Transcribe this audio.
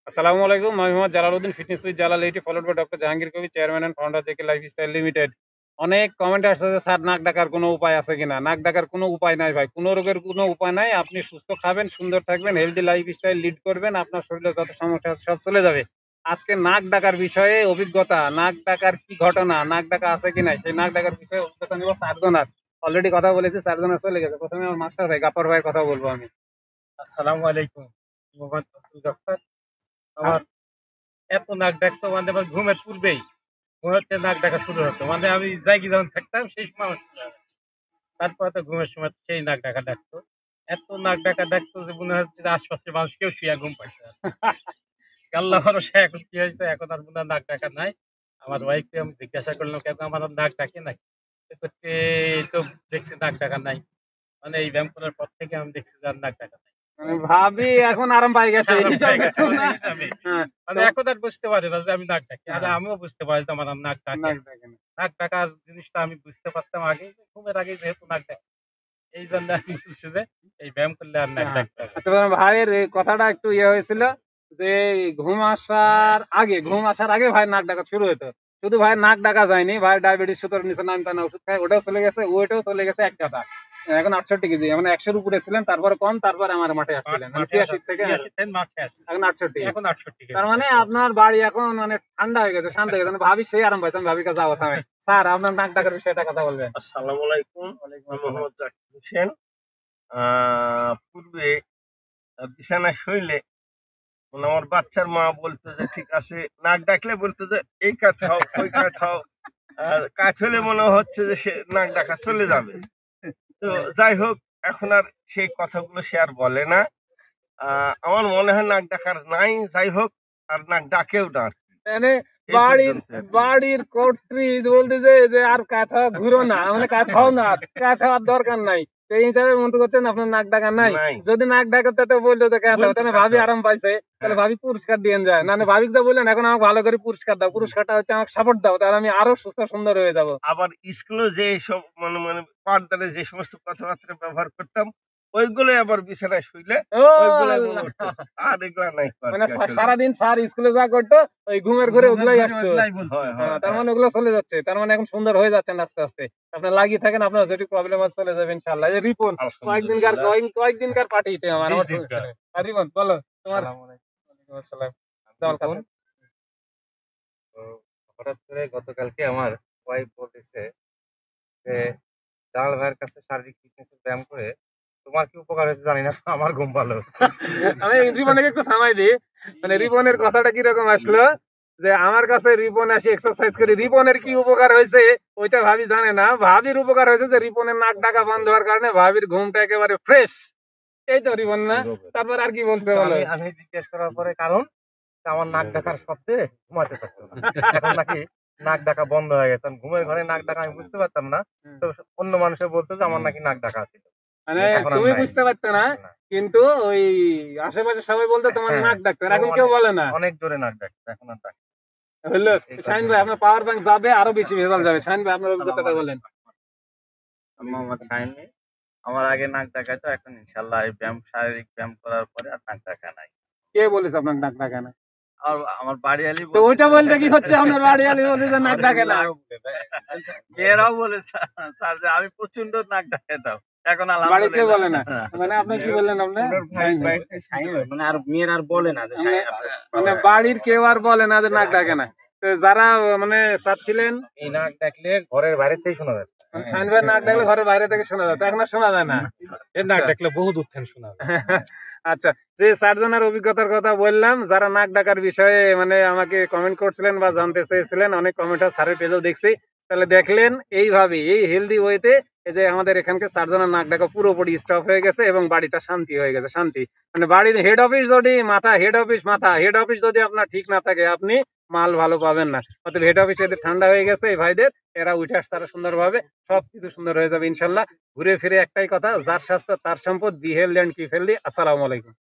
আসসালামু আলাইকুম। আমি Mohammad Jalaluddin, fitness with Jalal eighty, followed by doctor Jahangir Kabir, chairman and founder JK lifestyle limited. অনেক কমেন্ট আসছে যে স্যার নাক ডাকার কোনো উপায় আছে কিনা। নাক ডাকার কোনো উপায় নাই ভাই, কোনো রোগের কোনো উপায় নাই। আপনি সুস্থ খাবেন, সুন্দর থাকবেন, হেলদি লাইফস্টাইল লিড করবেন, আপনার শরীরে যত সমস্যা আছে সব চলে যাবে। আজকে নাক ডাকার বিষয়ে অভিজ্ঞতা, নাক ডাকার কি ঘটনা, নাক ডাকা আছে কি নাই, সেই নাক ডাকার বিষয়ে অভিজ্ঞতা নিব সার্জনার। অলরেডি কথা বলেছি, সার্জনার চলে গেছে। প্রথমে আমার মাস্টার ভাই গাফর ভাইয়ের কথা বলবো আমি। আসসালামু আলাইকুম। মোহাম্মদ আব্দুল গাফফার। আমার এত নাক ডাকতো, মানে আমার ঘুমের পূর্বেই মনে হচ্ছে নাক ডাকা শুরু হতো। মানে আমি জাগি যখন থাকতাম সেই সময় আমার শুরু হতো। তারপর তো ঘুমের সময় সেই নাক ডাকা ডাকতো। এত নাক ডাকা ডাকতো যে মনে হচ্ছে যে আশপাশের মানুষ কেউ শুয়ে ঘুম পাইছে না। আল্লাহ ভরসা এখন কি হয়েছে, এখন আর মনে হয় নাক ডাকা নাই। আমার ওয়াইফকে আমি জিজ্ঞাসা করলাম, কেন আমার আর নাক ডাকে নাই? সে করছে, এই তো দেখছি নাক ডাকা নাই। মানে এই ব্যায়াম করার পর থেকে আমি দেখছি যে আর নাক ডাকা নাই। মানে ভাবি এখন আরাম পাই গেছে আরাম এইসব পাই গেছে, কিছু মানে না। হিসাবে। হ্যাঁ, মানে তো এখন আর বুঝতে পারি না যে আমি নাক ডাকি। আর হ্যাঁ, আমিও বুঝতে পারি যে আমার আর নাক ডাকে নাক না। ডাকে না। নাক ডাকার জিনিসটা আমি বুঝতে পারতাম আগেই, যে ঘুমের আগেই যেহেতু নাক ডাকে। এই জন্য আমি বলছি যে এই ব্যায়াম করলে আর নাক হ্যাঁ, ডাকতে হবে আচ্ছা বলেন, ভাইয়ের এই কথাটা একটু ইয়ে হয়েছিল যে ঘুম আসার আগে ভাই নাক ডাকা শুরু হতো। শুধু ভাইয়ের নাক ডাকা যায়নি, ভাইয়ের ডায়াবেটিস সুতরাং নিচে নাম টানা ওষুধ খায়, ওটাও চলে গেছে, ওইটাও চলে গেছে এক কথা। এখন 68 কেজি, মানে 100-র উপরে ছিলেন, তারপরে কম, তারপরে আমার মাঠে না। আসছিলেন, মানে মাঠে 86 আসা থেকে 86 থেকে মাঠে আসছে। এখন 68। এখন 68 তার কেজি মানে আছে। আপনার বাড়ি এখন মানে ঠান্ডা হয়ে গেছে, শান্ত হয়ে গেছে, মানে ভাবি সেই আরাম পাইতাম। ভাবির কাছে যাবো থামে। স্যার, আপনার নাক ডাকার বিষয়টা কথা বলবেন। আসসালামু আলাইকুম। আমি মোহাম্মদ জাকির হোসেন। পূর্বে বিছানায় শুইলে মানে আমার বাচ্চার মা বলতো যে ঠিক আছে, নাক ডাকলে বলতো যে এই কাজ খাও ওই কাজ খাও। আর কাজ হলে মনে হচ্ছে যে সে নাক ডাকা চলে যাবে। তো যাই হোক, এখন আর সেই কথাগুলো সে আর বলে না। আমার মনে হয় নাক ডাকার নাই, যাই হোক, আর নাক ডাকেও না। মানে এই বাড়ির পর্যন্ত আর কি। বাড়ির কর্ত্রী বলতেছে যে আর কাঁথা ঘুরো না, মানে কাঁথাও না, কাঁথার দরকার নাই। সেই হিসাবে মনে করছেন আপনার নাক ডাকা নাই। নাই, যদি নাক ডাকাতে তো বললো তো কাঁথা, বলতো তাহলে ভাবি কাঁথাও। আরাম পাইছে, তাহলে হ্যাঁ, ভাবি পুরস্কার দিয়ে যায় না। না, ভাবিকে তো বললেন এখন আমাকে ভালো করে পুরস্কার দাও, পুরস্কারটা হচ্ছে আমাকে সাপোর্ট দাও, তাহলে আমি আরো সুস্থ সুন্দর হয়ে যাবো। আবার স্কুলে যে সব মানে মানে পাঠদানে যে সমস্ত কথাবার্তা ব্যবহার করতাম, ওইগুলো আবার বিছানায় শুইলে ও ওইগুলাই মনে আল্লাহ! উঠতো। আর এগুলা নাই আর মানে কি আসলে। সারাদিন স্যার স্কুলে যা করতো ওই ঘুমের ঘরে ওগুলাই আসতো। হয় হ্যাঁ, হয় তার হ্যাঁ। মানে ওগুলো চলে যাচ্ছে, তার মানে এখন সুন্দর হয়ে যাচ্ছেন আস্তে আস্তে। আপনার লাগিয়ে থাকেন, আপনার যেটি প্রবলেম আছে চলে যাবে ইনশাল্লাহ। এই যে রিপন, আলহামদুলিল্লাহ। কয়েকদিনকার পাঠিয়েছে আমার 20 আমার দিন কার। ছেলে। আর রিপন বলো তোমার। আসসালামু আলাইকুম। ওয়ালাইকুম আসসালাম। আমি তোমার রিপন। কাছে। তো হঠাৎ করে গতকালকে আমার ওয়াইফ বলতেছে যে জালাল ভাইয়ের কাছে শারীরিক ফিটনেসের ব্যায়াম করে তোমার কি উপকার হয়েছে জানি না, আমার ঘুম ভালো হচ্ছে। আমি রিপনকে একটু থামাই দিই। মানে রিপনের কথাটা কিরকম আসলো যে আমার কাছে রিপন আসি এক্সারসাইজ করি, রিপনের কি উপকার হয়েছে ওইটা ভাবি জানে না। ভাবির উপকার হয়েছে যে রিপনের নাক ডাকা বন্ধ হওয়ার কারণে ভাবির ঘুমটা একেবারে ফ্রেশ। এই তো রিপন না? তারপর আর কি বলছে তো বলো। আমি জিজ্ঞেস করার পরে কারণ আমার নাক ডাকার শব্দে ঘুমাতে পারতো না, এখন নাকি নাক ডাকা বন্ধ হয়ে গেছে। আমি ঘুমের ঘরে নাক ডাকা আমি বুঝতে পারতাম না, তো অন্য মানুষে বলতো যে আমার নাকি নাক ডাকা ছিল, মানে এখন আর তুমি নাই। বুঝতে পারতো না, না। কিন্তু ওই আশেপাশে সবাই বলতো তোমার হ্যাঁ, নাক ডাকতো, ও এখন কেউ অনেক বলে না। অনেক জোরে নাক ডাকতো, এখন আর ডাকে হলো। এই শাহিন কয়েকদিন ভাই, ধরে। আপনার পাওয়ার ব্যাংক যাবে, আরো বেশি ভেজাল যাবে। শাহিন ভাই, আপনার আসসালামু অভিজ্ঞতাটা বলেন। আলাইকুম। আমি মোহাম্মদ শাহিন। আমার আগে নাক ডাকাইতো, এখন ইনশাল্লাহ এই ব্যায়াম শারীরিক ব্যায়াম করার পরে আর নাক ডাকা নাই। কে বলেছে আপনার নাক ডাকে না? আর আমার বাড়ি আলি তো ওইটা বলতেছে, বলতে কি হচ্ছে, আপনার বাড়ি আলি বলতে নাক আমাদের ডাকে না? এগুলো আরো বলে দেয়। মেয়েরাও বলে স্যার যে আমি প্রচন্ড নাক ডাকাই দাও, এখন বাড়িতে আলহামদুলিল্লাহ। বলে না? মানে আপনি কি বললেন আপনি? শাহিন ভাই, মানে আর মেয়েরা আর বলে না যে মানে বাড়ির কেউ আর বলে না যে নাক ডাকে না? তো যারা মানে চাচ্ছিলেন, এই নাক ডাকলে ঘরের বাইরেতেই শোনা যাচ্ছে। মানে শাহিন ভাই নাক ডাকলে ঘরের বাইরে থেকে শোনা যায়, এখন আর শোনা যায় না। এর নাক আচ্ছা। ডাকলে বহু দূর থেকে শোনা যায়। আচ্ছা, যে চারজনের অভিজ্ঞতার কথা বললাম, যারা নাক ডাকার বিষয়ে মানে আমাকে কমেন্ট করছিলেন বা জানতে চেয়েছিলেন, অনেক কমেন্ট স্যারের পেজেও দেখছি। তাহলে দেখলেন এইভাবে এই হেলদি ওয়েতে এই যে আমাদের এখানকে চারজনের নাক ডাকা পুরোপুরি স্টপ হয়ে গেছে এবং বাড়িটা শান্তি হয়ে গেছে। শান্তি মানে বাড়ির হেড অফিস যদি হেড অফিস যদি আপনার ঠিক না থাকে, আপনি মাল ভালো পাবেন না। অতএব হেড অফিস এদের ঠান্ডা হয়ে গেছে এই ভাইদের, এরা উঠে আসছে তারা সুন্দরভাবে, সবকিছু সুন্দর হয়ে যাবে ইনশাল্লাহ। ঘুরে ফিরে একটাই কথা, যার স্বাস্থ্য তার সম্পদ, be healthy and keep healthy. আসসালামু আলাইকুম।